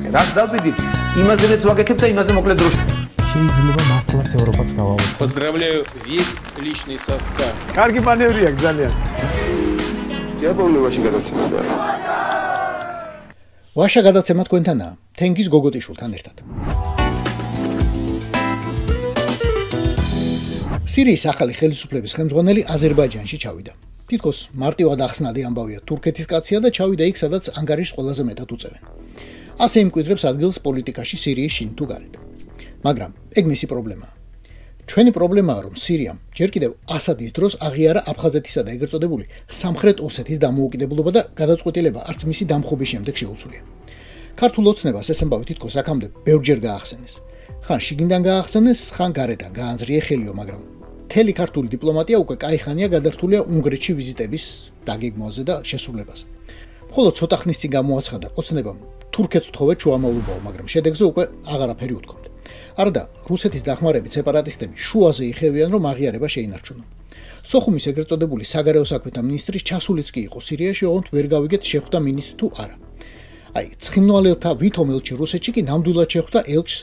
რაც დავიდით, იმაზეც ვაკეთებ და იმაზე მოკლედ დროში. შეიძლება მართლაც ევროპაც გავავოცოთ. Поздравляю весь личный состав. კარგი მანევრია ძალიან. დიაპოლოვაში გადაცემაა. ვაშა გადაცემა თქვენთანაა, თენგიზ გოგოტიშვილთან ერთად. სირიის ახალი ხელისუფლების ხელმძღვანელი აზერბაიჯანში ჩავიდა. თითქოს მარტივად ახსნადი ამბავია, თურქეთის კაცია და ჩავიდა იქ, სადაც ანგარიშს ყველაზე მეტად უწევენ. ასე იმკვიდრებს ადგილს პოლიტიკაში სირიის შინ თუ გარეთ. მაგრამ ეგ მისი პრობლემაა. ჩვენი პრობლემაა, რომ სირიამ ჯერ კიდევ ასადის დროს აღიარა აფხაზეთისა და ეგრეთ წოდებული სამხრეთ ოსეთის დამოუკიდებლობა და გადაწყვეტილება არც მისი დამხობის შემდეგ შეუცვლია. ქართულ ოცნებას ეს ამბავი თითქოს აქამდე ბევრჯერ გაახსენეს. ხან შიგნიდან გაახსენეს, ხან გარედან გაანძრია ხელიო, მაგრამ მთელი ქართული დიპლომატია უკვე კაიხანია გადართულია უნგრეთში ვიზიტების დაგეგმვაზე და შესრულებაზე. მხოლოდ ცოტა ხნის წინ გამოაცხადა ოცნებამ თურქეთს თხოვეთ შუამავლობაო, მაგრამ შედეგზე უკვე აღარაფერი უთქვამთ. არდა რუსეთის დახმარებით სეპარატისტები შუაზე იხევიან, რომ აღიარება შეინარჩუნონ. სოხუმის ეგრეთ წოდებული საგარეო საქმეთა მინისტრის ჩასულიც კი იყო სირიაში, ოღონდ ვერ გავიგეთ შეხვდა მინისტრს თუ არა. აი, ცხინვალელთა ვითომ ელჩი რუსეთში კი ნამდვილად შეხვდა ელჩს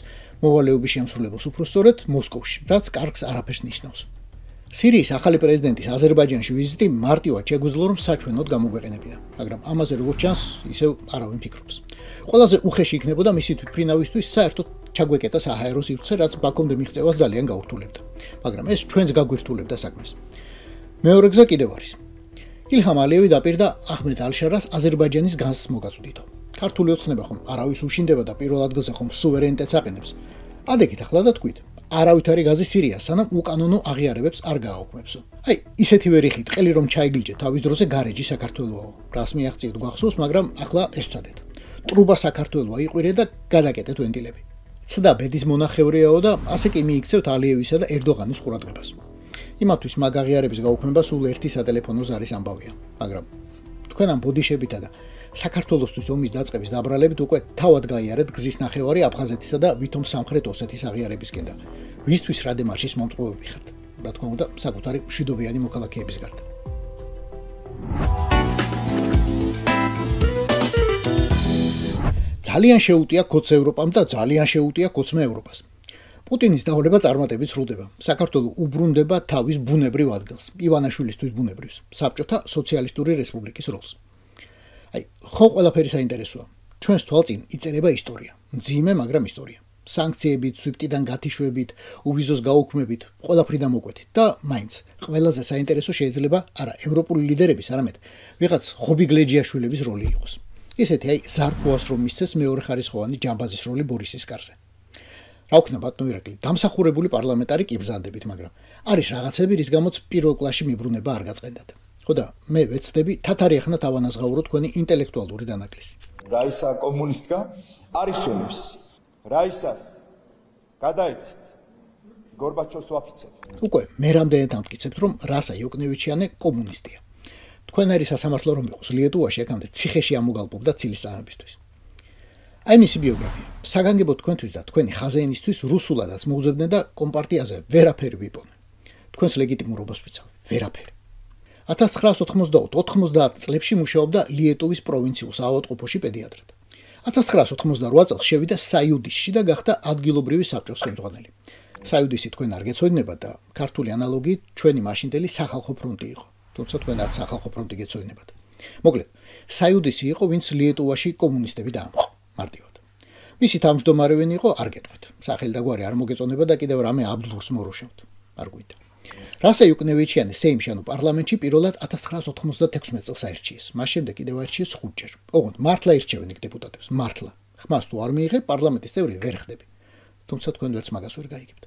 მოვალეობის შემსრულებელს, უფრო სწორედ მოსკოვში, რაც კარგს არაფერს ნიშნავს. სირიის ახალი პრეზიდენტის აზერბაიჯანში ვიზიტი მარტივად შეგვიძლია, რომ საჩვენოდ გამოგვეყენებინა, მაგრამ ამაზე როგორც ჩანს, ისევ არავინ ფიქრობს. ყველაზე უხეში იქნებოდა მისი თვითმფრინავისთვის საერთოდ ჩაგვეკეტა საჰაერო სივრცე, რაც ბაქომდე მიღწევას ძალიან გაურთულებდა, მაგრამ ეს ჩვენს გაგვირთულებდა საქმეს. მეორე გზა კიდევ არის. ილჰამ ალიევი დაპირდა აჰმედ ალ-შარას აზერბაიჯანის განსს მოგაწვდითო. ქართული ოცნება ხომ არავის უშინდება და პირველ ადგილზე ხომ სუვერენიტეტს აყენებს. ადეკით ახლა და თქვით, არავითარი გაზი სირიას, სანამ უკანონო აღიარებებს არ გააუქმებსო. აი, ისეთი ვერ იხით, ყელი რომ ჩაიგლიჯე თავის დროზე გარეჯი საქართველოო. რას მიაღწიეთ გვახსოვს, მაგრამ ახლა ეს წადეთ. ტრუბა საქართველოა იყვირე და გადაკეტეთ ვენტილები. ცდა ბედის მონახევრიაო და ასე კი მიიქცევთ ალიევისა და ერდოღანის ყურადღებას. იმათთვის მაგ აღიარების გაუქმება სულ ერთი სატელეფონო ზარის ამბავია, მაგრამ თქვენ ამ ბოდიშებითა და საქართველოსთვის ომის დაწყების დაბრალებით უკვე თავად გაიარეთ გზის ნახევარი აფხაზეთისა და ვითომ სამხრეთ ოსეთის აღიარებისკენ და ვისთვის რა დემარშის მომწყობები ხართ. რა თქმა უნდა, საკუთარი მშვიდობიანი მოქალაქეების გარდა. ძალიან შეუტია კოც ევროპამ და ძალიან შეუტია კოცმა ევროპას. პუტინის დავალება წარმატებით სრულდება. საქართველო უბრუნდება თავის ბუნებრივ ადგილს, ივანაშვილისთვის ბუნებრივს, საბჭოთა სოციალისტური რესპუბლიკის როლს. აი, ხო ყველაფერი საინტერესოა. ჩვენს თვალწინ იწერება ისტორია, მძიმე, მაგრამ ისტორია. სანქციებით, სვიფტიდან გათიშვებით, უვიზოს გაუქმებით, ყველაფრი დამოკვეთით და მაინც ყველაზე საინტერესო შეიძლება არა ევროპული ლიდერების, არამედ ვიღაც ხობი გლეჯიაშვილების როლი იყოს. ისეთი აი ზარფოას რომ მისცეს მეორე ხარისხოვანი ჯამბაზის როლი ბორისის კარზე. რა ვქნა ბატონო ირაკლი, დამსახურებული პარლამენტარი კი ბრძანდებით, მაგრამ არის რაღაცები, რის გამოც პირველ კლასში მიბრუნება არ გაწყენდათ. ხო და მე ვეცდები თათარი ახლა თავანაზღაურო თქვენი ინტელექტუალური დანაკლისი. რაისა კომუნისტკა არის სუნებს. რაისას გადაეცით გორბაჩოვს ვაფიცებ. უკვე მე რამდენად ამტკიცებთ, რომ რასა იოკნევიჩიანე კომუნისტია. თქვენერი სასამართლო რომ იყოს ლიეტუვაში აქამდე ციხეში ამოგალპობდა ცილის წამებისთვის. აი მისი ბიოგრაფია. საგანგებოდ თქვენთვის და თქვენი ხაზეინისთვის რუსულადაც მოუძებდნენ და კომპარტიაზე ვერაფერი ვიპოვნენ. თქვენს ლეგიტიმურობას ვიცავ, ვერაფერი. 1990 წლებში მუშაობდა ლიეტუვის პროვინციულ საავადმყოფოში პედიატრად. 1988 წელს შევიდა საიუდისში და გახდა ადგილობრივი საბჭოს ხელმძღვანელი. საიუდისი თქვენ არ გეცოდინებათ და ქართული ანალოგი ჩვენი მაშინდელი სახალხო ფრონტი იყო. თუმცა თქვენ არ სახალხო ფრონტი გეცოდინებათ. მოკლედ, საიუდისი იყო, ვინც ლიეტუვაში კომუნისტები დაამხო, მარტივად. მისი თავმჯდომარევენი იყო, არ გეტყვით. სახელი და გვარი არ მოგეწონება და კიდევ რამე აბდულს მორუშავთ. არ გვიდა. რასა იუკნევიჩიანი სეიმში, ანუ პარლამენტში პირველად 1996 წელს აირჩიეს. მას შემდეგ კიდევ აირჩიეს 5 ჯერ. ოღონდ მართლა ირჩევენ იქ დეპუტატებს, მართლა. ხმას თუ არ მიიღებ, პარლამენტის წევრი ვერ ხდები. თუმცა თქვენ ვერც მაგას ვერ გაიგებთ.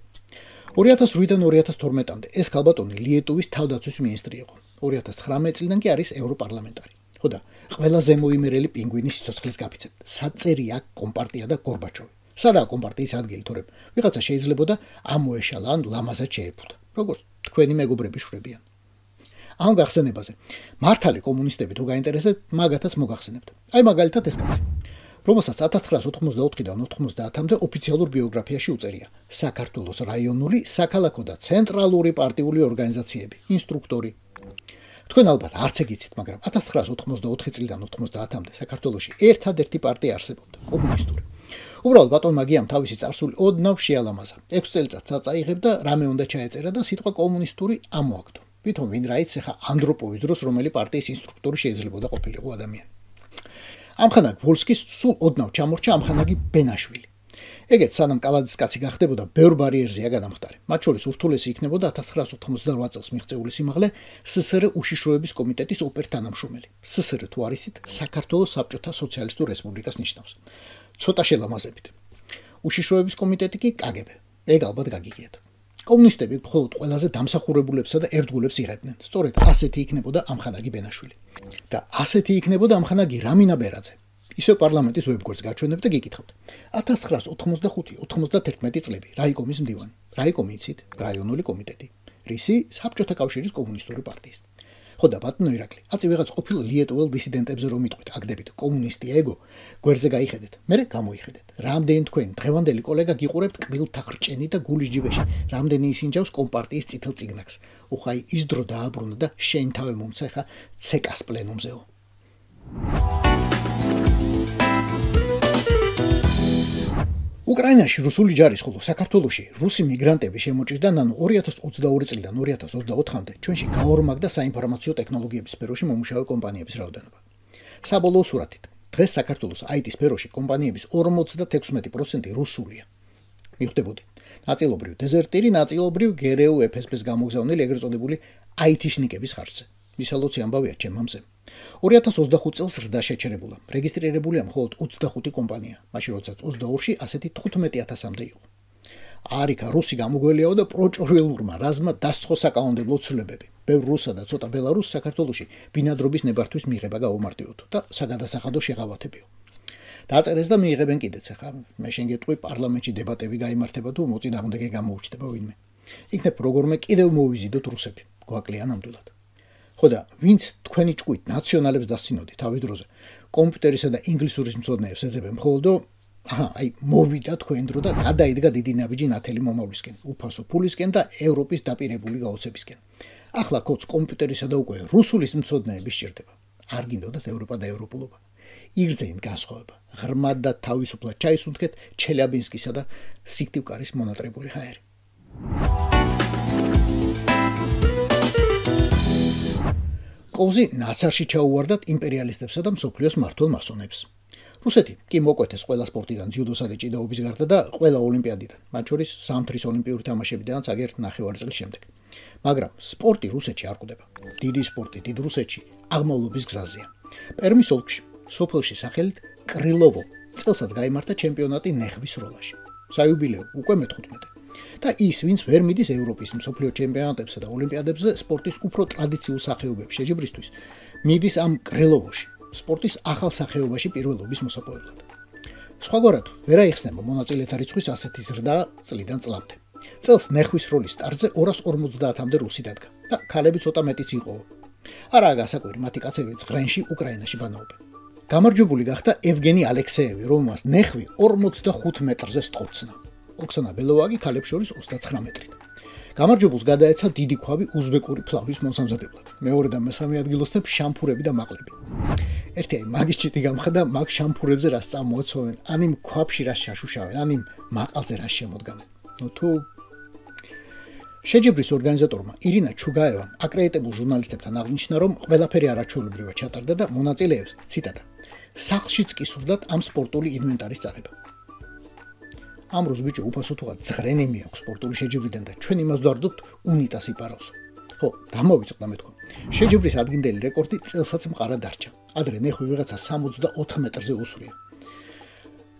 2008-დან 2012-მდე ეს ქალბატონი ლიეტუვის თავდაცვის მინისტრი იყო. 2019 წლიდან კი არის ევროპარლამენტარი. ხო და ყველა ზემოიმერელი პინგვინის სიცოცხლის გაფიცებ. საწერი აქ კომპარტია და გორბაჩოვი. სადაა კომპარტიის ადგილი, თორემ ვიღაცა შეიძლებოდა ამოეშალა ან ლამაზად შეეფუთა. როგორც თქვენი მეგობრები შვებიან. ამ გახსენებაზე მართალი კომუნისტები თუ გაინტერესებთ, მაგათაც მოგახსენებთ. აი მაგალითად ეს კაცი, რომელსაც 1984-დან 90-მდე ოფიციალურ ბიოგრაფიაში უწერია საქართველოს რაიონული, საქალაქო და ცენტრალური პარტიული ორგანიზაციები, ინსტრუქტორი. თქვენ ალბათ არც ეგიცით, მაგრამ 1984 წლიდან 90-მდე საქართველოში ერთადერთი პარტია არსებობდა, კომუნისტური. უბრალოდ ბატონ მაგიამ თავისი წარსული ოდნავ შეალამაზა. 6 წელიწადს აწაიღებ და რამე უნდა ჩაეწერა და სიტყვა კომუნისტური ამოაგდო. ვითომ ვინ რაიც ახლა ანდროპოვის დროს რომელი პარტიის ინსტრუქტორი შეიძლებოდა ყოფილიყო ადამიანი. ამხანაგ ვოლსკის სულ ოდნავ ჩამორჩა ამხანაგი ბენაშვილი. ეგეც სანამ კალადის კაცი გახდებოდა, ბევრ ბარიერზეა გადამხდარი. მათ შორის ურთულესი იქნებოდა 1988 წელს მიღწეული სიმაღლე СССР უშიშროების კომიტეტის ოპერტანამშრომელი. СССР თუ არ იცით, საქართველოს საბჭოთა სოციალისტურ რესპუბლიკას ნიშნავს. ცოტა შელამაზებით. უშიშროების კომიტეტი კი KGB. ეგ ალბათ გაგიგიათ. კომუნისტები მხოლოდ ყველაზე დამსახურებულებსა და ერთგულებს იღებდნენ. სწორედ ასეთი იქნებოდა ამხანაგი ბენაშვილი. და ასეთი იქნებოდა ამხანაგი რამინა ბერაძე. ისევ პარლამენტის ვებგვერდს გაჩვენებ და გიკითხავთ. 1995-91 წლები რაიკომის მდივანი. რაიკომი იცით, რაიონული კომიტეტი. რისი საბჭოთა კავშირის კომუნისტური პარტიის. ხო და ბატონო ირაკლი, აწი ვიღაც ყოფილ ლიეტუელ დისიდენტებზე რომ იტყვით, აგდებით კომუნისტია ეგო, გვერდზე გაიხედეთ. მერე გამოიხედეთ. რამდენი თქვენ დღევანდელი კოლეგა გიყურებთ კბილთა ხრჭენი და გულის ჯიბეში, რამდენი ისინჯავს კომპარტიის წითელ წიგნაკს. უხაი ის დრო დააბრუნა და შენ თავი მომცა ხა ცეკას პლენუმზეო. უკრაინაში რუსული ჯარის ხოლო საქართველოში რუსი მიგრანტები შემოჭრიდან ანუ 2022 წლიდან 2024-მდე ჩვენში გაორმაგდა საინფორმაციო ტექნოლოგიების სფეროში მომუშავე კომპანიების რაოდენობა. საბოლოო სურათით, დღეს საქართველოს IT სფეროში კომპანიების 56% რუსულია. მიხვდებოდი, ნაწილობრივ დეზერტირი, ნაწილობრივ GRU FSB-ს გამოგზავნილი ეგრეთ წოდებული IT-შნიკების ხარჯზე. მისალოცი ამბავია ჩემ მამზე. 2025 წელს ზრდა შეჩერებულა. რეგისტრირებულია მხოლოდ 25 კომპანია, მაშინ როდესაც 22-ში ასეთი 15,000-მდე იყო. არიქა რუსი გამოგველიაო და პროჭრილურმა რაზმა დასცხო საკანონმდებლო ცვლილებები. ბევრ რუსსა და ცოტა ბელარუსს საქართველოში ბინადრობის ნებართვის მიღება გაუმარტივოთ და საგადასახადო შეღავათებიო. დაწერეს და მიიღებენ კიდეც ახლა. მე შენ გეტყვი პარლამენტში დებატები გაიმართება თუ მოწინააღმდეგე გამოუჩნდება ვინმე. იქნებ როგორმე კიდევ მოვიზიდოთ რუსები. გვაკლია ნამდვილად. ხო და ვინც თქვენი ჭკვით ნაციონალებს დასცინოდი თავი დროზე კომპიუტერისა და ინგლისურის მცოდნეებს ეძებენ მხოლოდო მოვიდა თქვენ დრო და გადაიდგა დიდი ნაბიჯი ნათელი მომავლისკენ უფასო ფულისკენ და ევროპის დაპირებული გაოცებისკენ ახლა კოც კომპიუტერისა და უკვე რუსულის მცოდნეების სჭირდება არ გინდოდათ ევროპა და ევროპულობა იგრძეინთ განსხვავება ღრმად და თავისუფლად ჩაისუნთქეთ ჩელიაბინსკისა და სიქტივკარის მონატრებული ჰაერი კოვზი ნაცარში ჩაუვარდათ იმპერიალისტებსა და მსოფლიოს მმართველ მასონებს. რუსეთი კი მოკვეთეს ყველა სპორტიდან ძიუდოსა და ჭიდაობის გარდა და ყველა ოლიმპიადიდან, მათ შორის სამთრის ოლიმპიური თამაშებიდანაც აგერ ნახევარი წლის შემდეგ. მაგრამ სპორტი რუსეთში არ კვდება. დიდი სპორტი დიდ რუსეთში აღმავლობის გზაზეა. პერმის ოლქში, სოფელში სახელით კრილოვო, წელსაც გაიმართა ჩემპიონატი ნეხვის როლაში. საიუბილეო უკვე მე-15. და ის, ვინც ვერ მიდის ევროპის მსოფლიო ჩემპიონატებსა და ოლიმპიადებზე სპორტის უფრო ტრადიციულ სახეობებს შეჯიბრისთვის, მიდის ამ კრილოვოში, სპორტის ახალ სახეობაში პირველობის მოსაპოვებლად. სხვაგვარად, ვერ აიხსნება მონაწილეთა რიცხვის ასეთი ზრდა წლიდან წლამდე. წელს ნეხვის როლის სტარტზე 250-მდე რუსი დადგა და ქალები ცოტა მეტიც იყო. არაა გასაკვირი, მათი კაცები წრენში უკრაინაში ბანაობენ. გამარჯვებული გახდა ევგენი ალექსეევი, რომელმაც ნეხვი 45 მეტრზე სწორცნა. ოქსანა ბელოვაგი ქალებს შორის 29 მეტრით. გამარჯვებულს გადაეცა დიდი ქვავი უზბეკური ფლავის მოსამზადებლად. მეორე და მესამე ადგილოსნებ შამფურები და მაყლები. ერთი მაგის ჭიტი გამხდა მაგ შამფურებზე რას წამოაცოვენ, ან იმ ქვაბში რას შაშუშავენ, ან იმ მაყალზე რას შემოდგამენ. თუ შეჯიბრის ორგანიზატორმა ირინა ჩუგაევამ აკრედიტებულ ჟურნალისტებთან აღნიშნა, რომ ყველაფერი არაჩვეულებრივად ჩატარდა და მონაწილეებს, ციტატა, სახლშიც კი სურდათ ამ სპორტული ინვენტარის წაღება. ამ დროს ბიჭო უფასო თუღად ზღრენი მიაქვს სპორტული შეჯიბრიდან და ჩვენ იმას დავარდოთ უნიტასი პარავს. ხო, დამოვიწყდა მეთქო. შეჯიბრის ადგილდელი რეკორდი წელსაც მყარა დარჩა. ადრე ნეხვი ვიღაცა 64 მეტრზე უსვრია.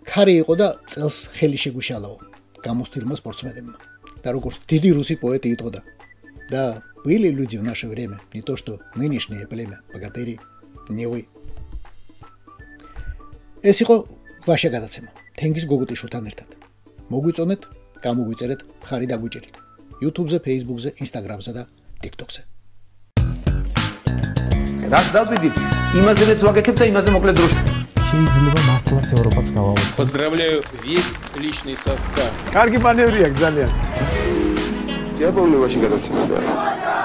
ქარი იყო და წელს ხელი შეგვიშალაო გამოსtildeმა სპორტსმენებმა. და როგორც დიდი რუსი პოეტი იტყოდა. და были люди в наше время, не то что нынешнее племя, богатыри, не вы. ეს იყო ვაშა გადაცემა. თენგის გოგუტიშვილთან ერთად. მოგვიწონეთ, გამოგვიწერეთ, ხარი დაგვიჭერეთ. YouTube-ზე, Facebook-ზე, Instagram-ზე და TikTok-ზე. რაც დავდივით, იმაზეც ვაკეთებ და იმაზე მოკლედ დროში. შეიძლება მართლაც ევროპაც გავავოცოთ. Поздравляю весь личный состав. კარგი მანევრია ძალიან. დიაბოლოვაში გადაცემა.